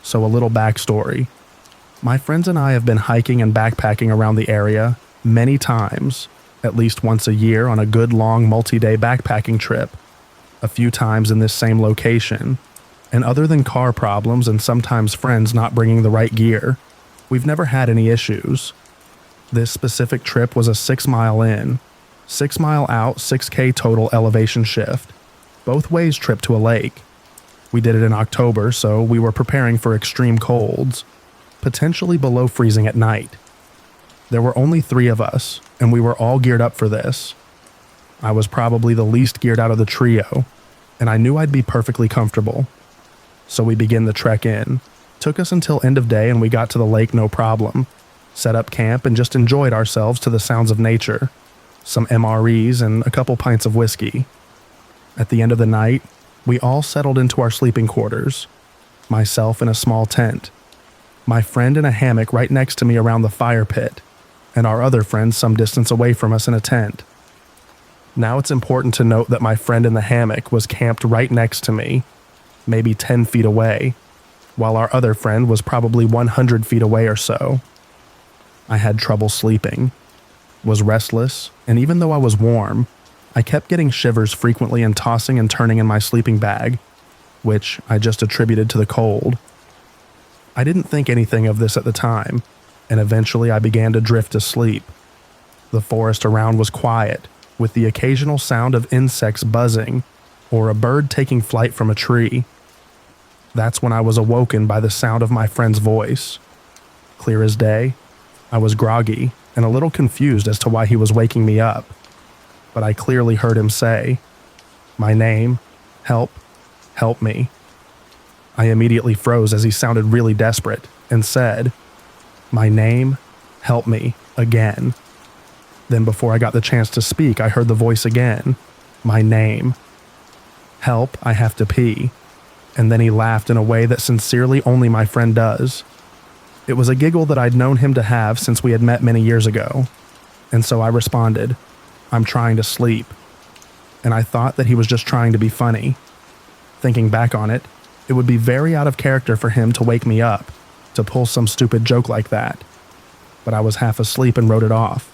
So a little backstory. My friends and I have been hiking and backpacking around the area many times, at least once a year on a good long multi-day backpacking trip, a few times in this same location, and other than car problems and sometimes friends not bringing the right gear, we've never had any issues. This specific trip was a 6-mile in, 6-mile out, 6K total elevation shift, both ways trip to a lake. We did it in October, so we were preparing for extreme colds, potentially below freezing at night. There were only 3 of us, and we were all geared up for this. I was probably the least geared out of the trio, and I knew I'd be perfectly comfortable. So we began the trek in. Took us until end of day and we got to the lake no problem. Set up camp and just enjoyed ourselves to the sounds of nature. Some MREs and a couple pints of whiskey. At the end of the night, we all settled into our sleeping quarters. Myself in a small tent. My friend in a hammock right next to me around the fire pit, and our other friend some distance away from us in a tent. Now it's important to note that my friend in the hammock was camped right next to me, maybe 10 feet away, while our other friend was probably 100 feet away or so. I had trouble sleeping, was restless, and even though I was warm, I kept getting shivers frequently and tossing and turning in my sleeping bag, which I just attributed to the cold. I didn't think anything of this at the time, and eventually I began to drift asleep. The forest around was quiet, with the occasional sound of insects buzzing or a bird taking flight from a tree. That's when I was awoken by the sound of my friend's voice. Clear as day, I was groggy and a little confused as to why he was waking me up, but I clearly heard him say, "My name, help me." I immediately froze as he sounded really desperate and said, "My name, help me," again. Then before I got the chance to speak, I heard the voice again, "My name. Help, I have to pee." and then he laughed in a way that sincerely only my friend does. It was a giggle that I'd known him to have since we had met many years ago, and so I responded, "I'm trying to sleep." And I thought that he was just trying to be funny. Thinking back on it, it would be very out of character for him to wake me up, to pull some stupid joke like that. But I was half asleep and wrote it off.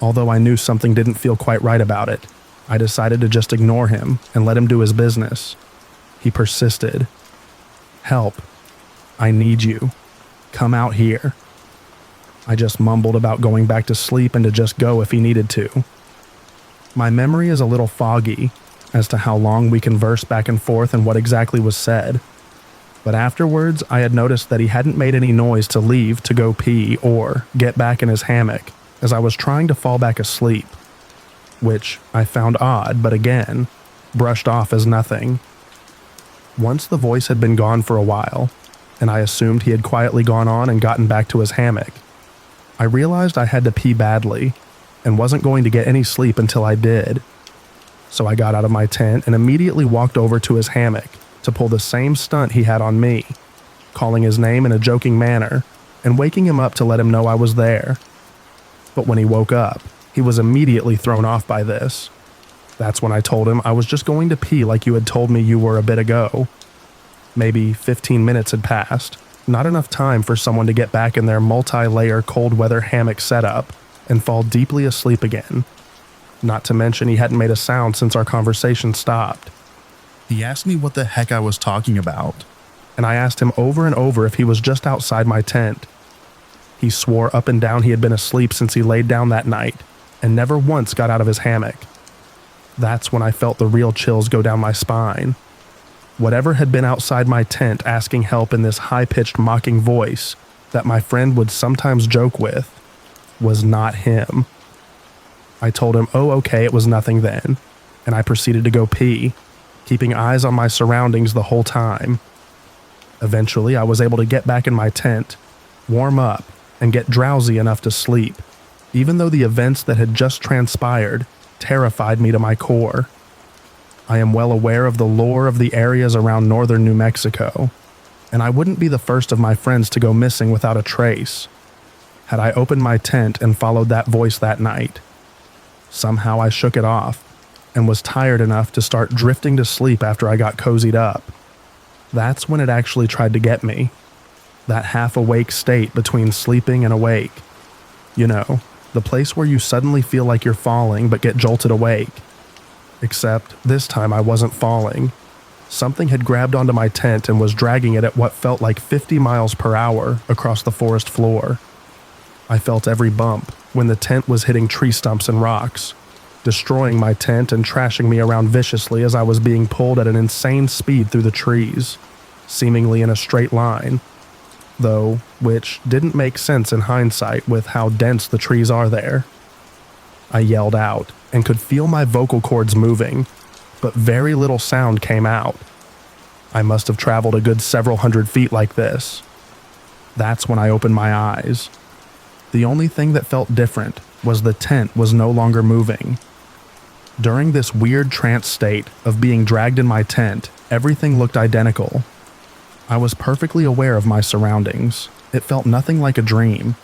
Although I knew something didn't feel quite right about it, I decided to just ignore him and let him do his business. He persisted. "Help. I need you. Come out here." I just mumbled about going back to sleep and to just go if he needed to. My memory is a little foggy as to how long we conversed back and forth and what exactly was said. But afterwards, I had noticed that he hadn't made any noise to leave to go pee or get back in his hammock as I was trying to fall back asleep, which I found odd, but again, brushed off as nothing. Once the voice had been gone for a while, and I assumed he had quietly gone on and gotten back to his hammock, I realized I had to pee badly and wasn't going to get any sleep until I did. So I got out of my tent and immediately walked over to his hammock to pull the same stunt he had on me, calling his name in a joking manner and waking him up to let him know I was there. But when he woke up, he was immediately thrown off by this. That's when I told him I was just going to pee like you had told me you were a bit ago. Maybe 15 minutes had passed, not enough time for someone to get back in their multi-layer cold weather hammock setup and fall deeply asleep again. Not to mention he hadn't made a sound since our conversation stopped. He asked me what the heck I was talking about, And I asked him over and over if he was just outside my tent. He swore up and down he had been asleep since he laid down that night and never once got out of his hammock. That's when I felt the real chills go down my spine. Whatever had been outside my tent asking help in this high-pitched mocking voice that my friend would sometimes joke with was not him. I told him, oh okay, it was nothing then, and I proceeded to go pee, keeping eyes on my surroundings the whole time. Eventually, I was able to get back in my tent, warm up, and get drowsy enough to sleep, even though the events that had just transpired terrified me to my core. I am well aware of the lore of the areas around northern New Mexico, and I wouldn't be the first of my friends to go missing without a trace. Had I opened my tent and followed that voice that night, somehow I shook it off and was tired enough to start drifting to sleep after I got cozied up. That's when it actually tried to get me. That half-awake state between sleeping and awake. You know, the place where you suddenly feel like you're falling but get jolted awake. Except this time I wasn't falling. Something had grabbed onto my tent and was dragging it at what felt like 50 miles per hour across the forest floor. I felt every bump when the tent was hitting tree stumps and rocks, destroying my tent and trashing me around viciously as I was being pulled at an insane speed through the trees, seemingly in a straight line, though which didn't make sense in hindsight with how dense the trees are there. I yelled out and could feel my vocal cords moving, but very little sound came out. I must have traveled a good several hundred feet like this. That's when I opened my eyes. The only thing that felt different was the tent was no longer moving. During this weird trance state of being dragged in my tent, everything looked identical. I was perfectly aware of my surroundings. It felt nothing like a dream.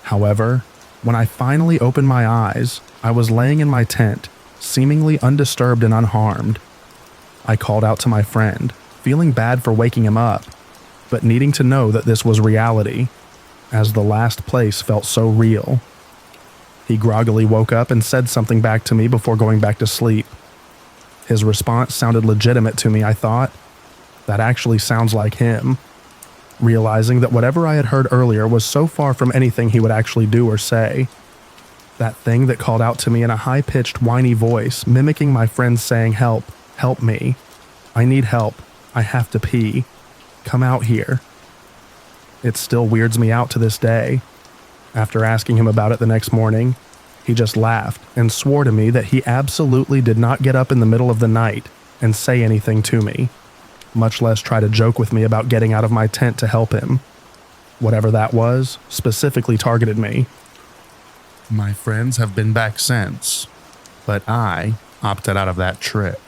However, when I finally opened my eyes, I was laying in my tent, seemingly undisturbed and unharmed. I called out to my friend, feeling bad for waking him up, but needing to know that this was reality, as the last place felt so real. He groggily woke up and said something back to me before going back to sleep. His response sounded legitimate to me, I thought. That actually sounds like him. Realizing that whatever I had heard earlier was so far from anything he would actually do or say. That thing that called out to me in a high-pitched, whiny voice, mimicking my friend saying, "Help, help me. I need help. I have to pee. Come out here." It still weirds me out to this day. After asking him about it the next morning, he just laughed and swore to me that he absolutely did not get up in the middle of the night and say anything to me, much less try to joke with me about getting out of my tent to help him. Whatever that was, specifically targeted me. My friends have been back since, but I opted out of that trip.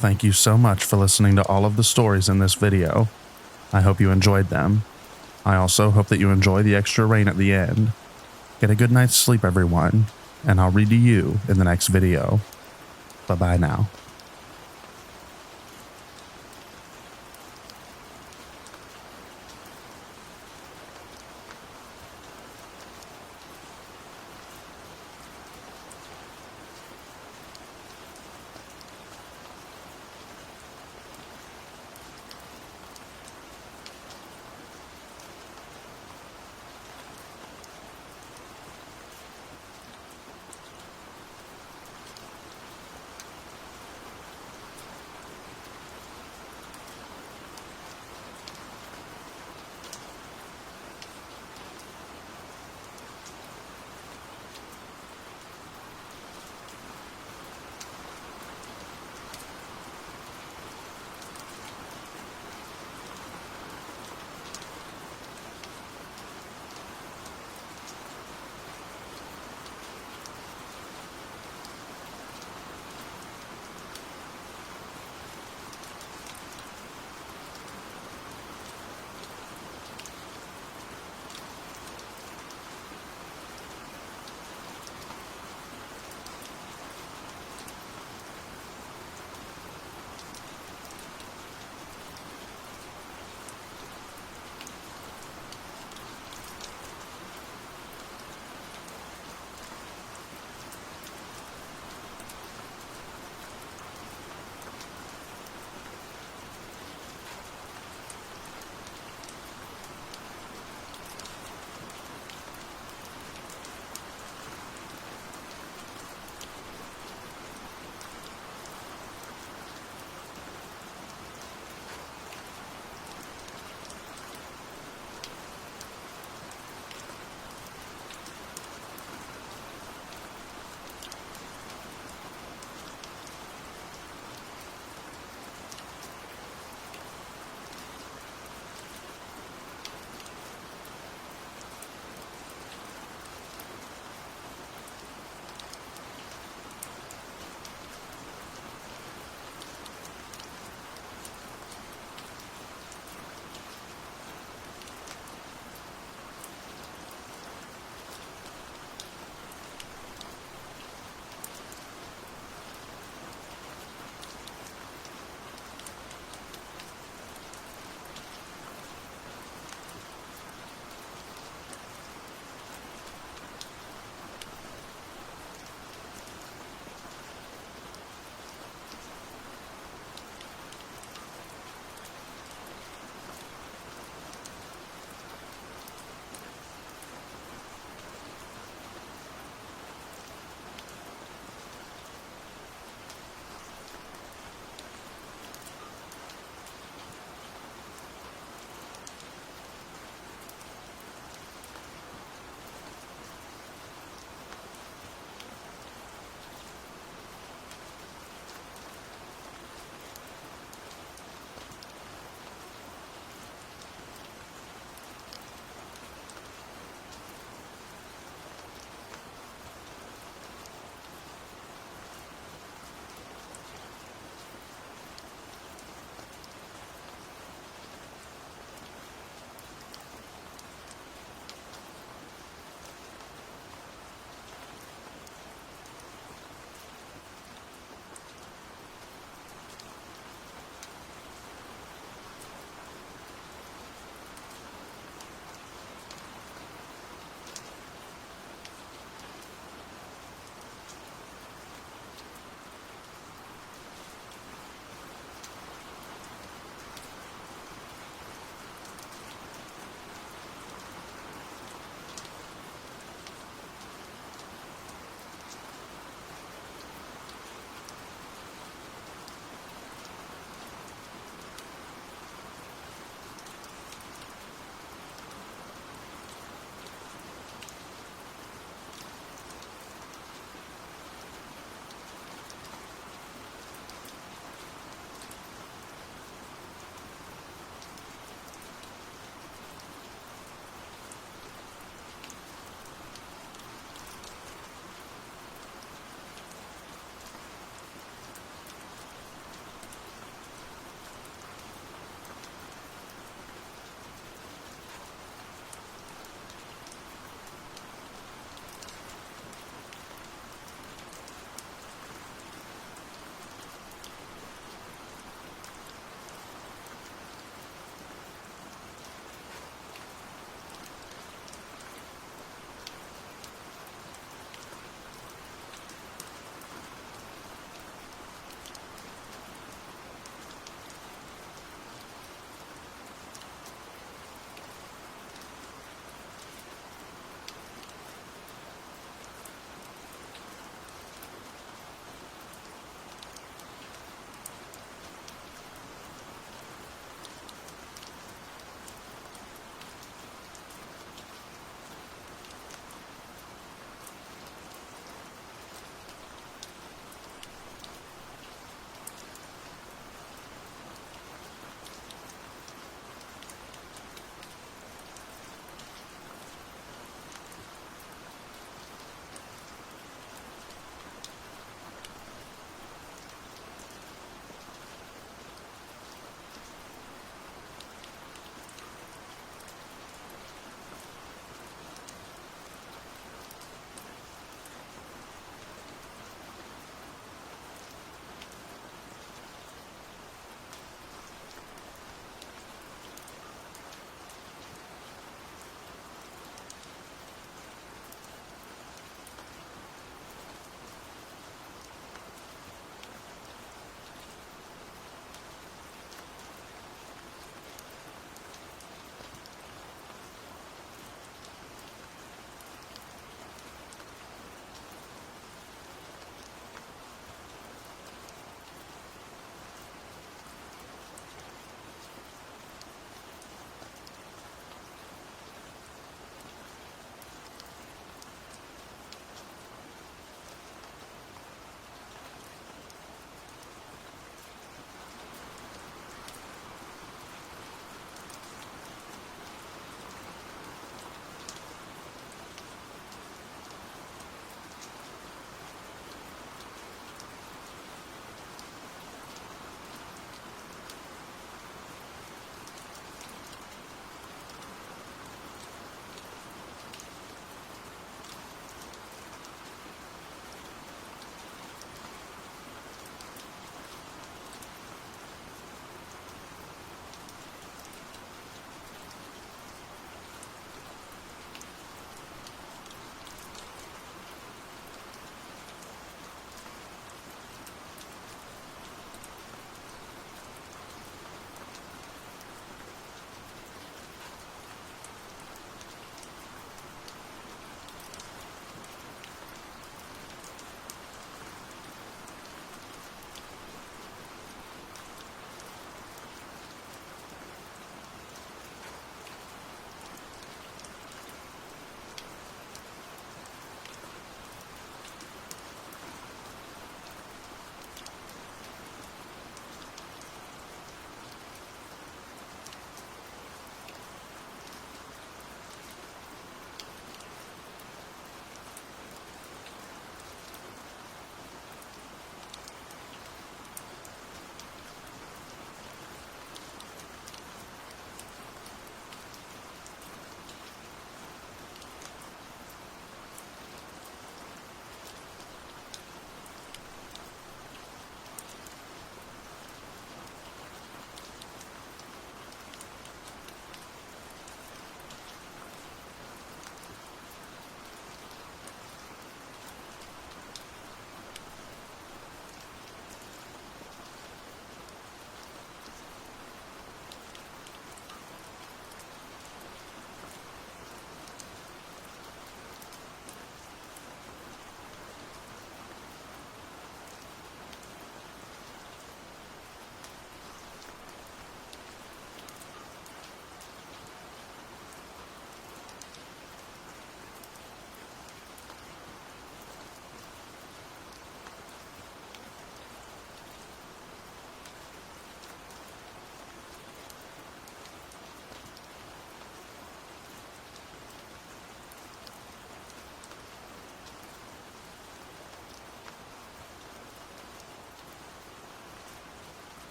Thank you so much for listening to all of the stories in this video. I hope you enjoyed them. I also hope that you enjoy the extra rain at the end. Get a good night's sleep, everyone, and I'll read to you in the next video. Bye-bye now.